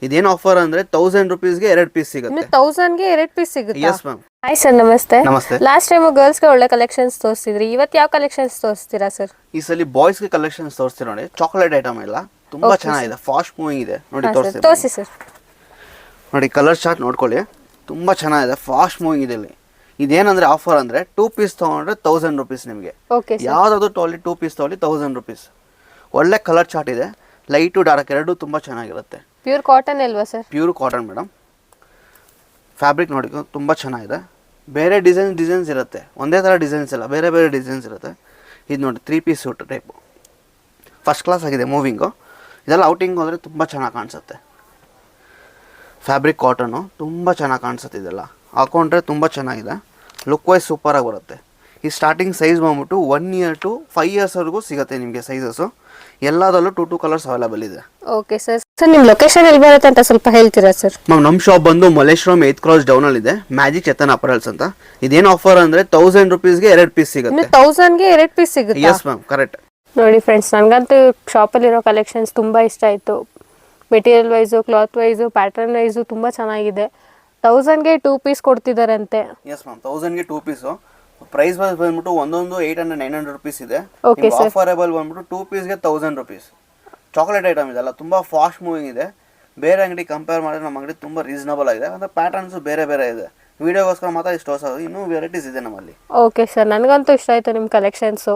ಇದೇನು ಆಫರ್ ಅಂದ್ರೆ 1000 ರುಪೀಸ್ಗೆ 2 ಪೀಸ್ ಸಿಗುತ್ತೆ. 1000 ಗೆ 2 ಪೀಸ್ ಸಿಗುತ್ತೆ. Yes ma'am. ಹಾಯ್ ಸರ್, ನಮಸ್ತೆ. ನಮಸ್ತೆ. ಲಾಸ್ಟ್ ಟೈಮ್ ಗರ್ಲ್ಸ್ಗೆ ಒಳ್ಳೆ ಕಲೆಕ್ಷನ್ಸ್ ತೋರಿಸಿದ್ರಿ, ಇವತ್ತು ಯಾವ ಕಲೆಕ್ಷನ್ಸ್ ತೋರಿಸ್ತೀರಾ ಸರ್? ಈ ಸಲ ಬಾಯ್ಸ್ಗೆ ಕಲೆಕ್ಷನ್ಸ್ ತೋರಿಸ್ತೀವಿ ನೋಡಿ. ಚಾಕ್ಲೇಟ್ ಐಟಮ್ ಎಲ್ಲ ತುಂಬಾ ಚೆನ್ನಾಗಿದೆ, ಫಾಸ್ಟ್ ಮೂವಿಂಗ್ ಇದೆ ನೋಡಿ. ತೋರಿಸಿ ಸರ್. ನೋಡಿ ಕಲರ್ ಚಾರ್ಟ್ ನೋಡ್ಕೊಳ್ಳಿ, ತುಂಬಾ ಚೆನ್ನಾಗಿದೆ, ಫಾಸ್ಟ್ ಮೂವಿಂಗ್ ಇದೆ ಇಲ್ಲಿ. ಇದೇನಂದ್ರೆ ಆಫರ್ ಅಂದ್ರೆ 2 ಪೀಸ್ ತಗೊಂಡ್ರೆ 1000 ರುಪೀಸ್ ನಿಮಗೆ. ಯಾವ್ದಾದ್ರು ತಗೊಳ್ಳಿ 2 ಪೀಸ್ ತಗೊಳ್ಳಿ 1000 ರುಪೀಸ್. ಒಳ್ಳೆ ಕಲರ್ ಚಾರ್ಟ್ ಇದೆ, ಲೈಟ್ ಟು ಡಾರ್ಕ್ ಎರಡು ತುಂಬಾ ಚೆನ್ನಾಗಿರುತ್ತೆ. ಪ್ಯೂರ್ ಕಾಟನ್ ಅಲ್ವಾ sir? Pure cotton madam. Fabric ನೋಡಿ ತುಂಬಾ ಚೆನ್ನಾಗಿದೆ. ಬೇರೆ ಡಿಸೈನ್ಸ್ ಇರುತ್ತೆ, ಒಂದೇ ಥರ ಡಿಸೈನ್ಸ್ ಇಲ್ಲ, ಬೇರೆ ಬೇರೆ ಡಿಸೈನ್ಸ್ ಇರುತ್ತೆ. ಇದು ನೋಡಿ 3 piece suit type, first class ಆಗಿದೆ ಮೂವಿಂಗು. ಇದೆಲ್ಲ ಔಟಿಂಗ್ ಹೋದರೆ ತುಂಬ ಚೆನ್ನಾಗಿ ಕಾಣಿಸುತ್ತೆ. ಫ್ಯಾಬ್ರಿಕ್ ಕಾಟನು ತುಂಬ ಚೆನ್ನಾಗಿ ಕಾಣಿಸುತ್ತೆ. ಇದೆಲ್ಲ ಹಾಕೊಂಡ್ರೆ ತುಂಬ ಚೆನ್ನಾಗಿದೆ, ಲುಕ್ ವೈಸ್ ಸೂಪರಾಗಿ ಬರುತ್ತೆ. ಈ ಸ್ಟಾರ್ಟಿಂಗ್ ಸೈಜ್ ಬಂದ್ಬಿಟ್ಟು 1 ಇಯರ್ ಟು 5 ಇಯರ್ಸ್ವರೆಗೂ ಸಿಗುತ್ತೆ ನಿಮಗೆ ಸೈಜಸ್ಸು. ಎಲ್ಲದರಲ್ಲೂ 2 ಕಲರ್ಸ್ ಅವೈಲೇಬಲ್ ಇದೆ. Okay sir. ಸರ್ ನಿಮ್ಮ ಲೊಕೇಶನ್ ಎಲ್ಲಿ ಬರುತ್ತೆ ಅಂತ ಸ್ವಲ್ಪ ಹೇಳ್ತೀರಾ ಸರ್? ಮ್ಯಾಮ್ ನಮ್ಮ ಶಾಪ್ ಬಂದು ಮಲ್ಲೇಶ್ವರಂ 8th ಕ್ರಾಸ್ ಡೌನ್ ಅಲ್ಲಿ ಇದೆ, ಮ್ಯಾಜಿಕ್ ಚೇತನ್ ಅಪರಲ್ಸ್ ಅಂತ. ಇದೇನು ಆಫರ್ ಅಂದ್ರೆ 1000 ರುಪೀಸ್ಗೆ 2 ಪೀಸ್ ಸಿಗುತ್ತೆ. 1000 ಗೆ 2 ಪೀಸ್ ಸಿಗುತ್ತೆ? Yes ma'am, correct. ನೋಡಿ ಫ್ರೆಂಡ್ಸ್, ನನಗಂತೂ ಶಾಪಲ್ಲಿರೋ ಕಲೆಕ್ಷನ್ಸ್ ತುಂಬ ಇಷ್ಟ ಆಯಿತು. Material wise, cloth wise, pattern wise ತುಂಬ ಚೆನ್ನಾಗಿದೆ. 1000 ಗೆ 2 ಪೀಸ್ ಕೊಡ್ತಿದ್ದಾರಂತೆ. ಎಸ್ ಮ್ಯಾಮ್, 1000 ಗೆ 2 ಪೀಸು. ಪ್ರೈಸ್ ವೈಸ್ ಬಂದ್ಬಿಟ್ಟು ಒಂದೊಂದು 800-900 ರುಪೀಸ್ ಇದೆ. ಆಫರೇಬಲ್ ಬಂದ್ಬಿಟ್ಟು 2 ಪೀಸ್ಗೆ 1000 ರುಪೀಸ್. ಚಾಕ್ಲೇಟ್ ಐಟಮ್ ಇದೆಲ್ಲ ತುಂಬ ಫಾಸ್ಟ್ ಮೂವಿಂಗ್ ಇದೆ. ಬೇರೆ ಅಂಗಡಿ ಕಂಪೇರ್ ಮಾಡಿದ್ರೆ ನಮ್ಮ ಅಂಗಡಿ ತುಂಬ ರೀಸನಬಲ್ ಆಗಿದೆ. ಅಂದರೆ ಪ್ಯಾಟರ್ನ್ಸ್ ಬೇರೆ ಬೇರೆ ಇದೆ. ವಿಡಿಯೋಗೋಸ್ಕರ ಮಾತ್ರ ಇಷ್ಟು ಹೊಸ, ಇನ್ನೂ ವೆರೈಟೀಸ್ ಇದೆ ನಮ್ಮಲ್ಲಿ. ಓಕೆ ಸರ್, ನನಗಂತೂ ಇಷ್ಟ ಆಯಿತು ನಿಮ್ಮ ಕಲೆಕ್ಷನ್ಸು.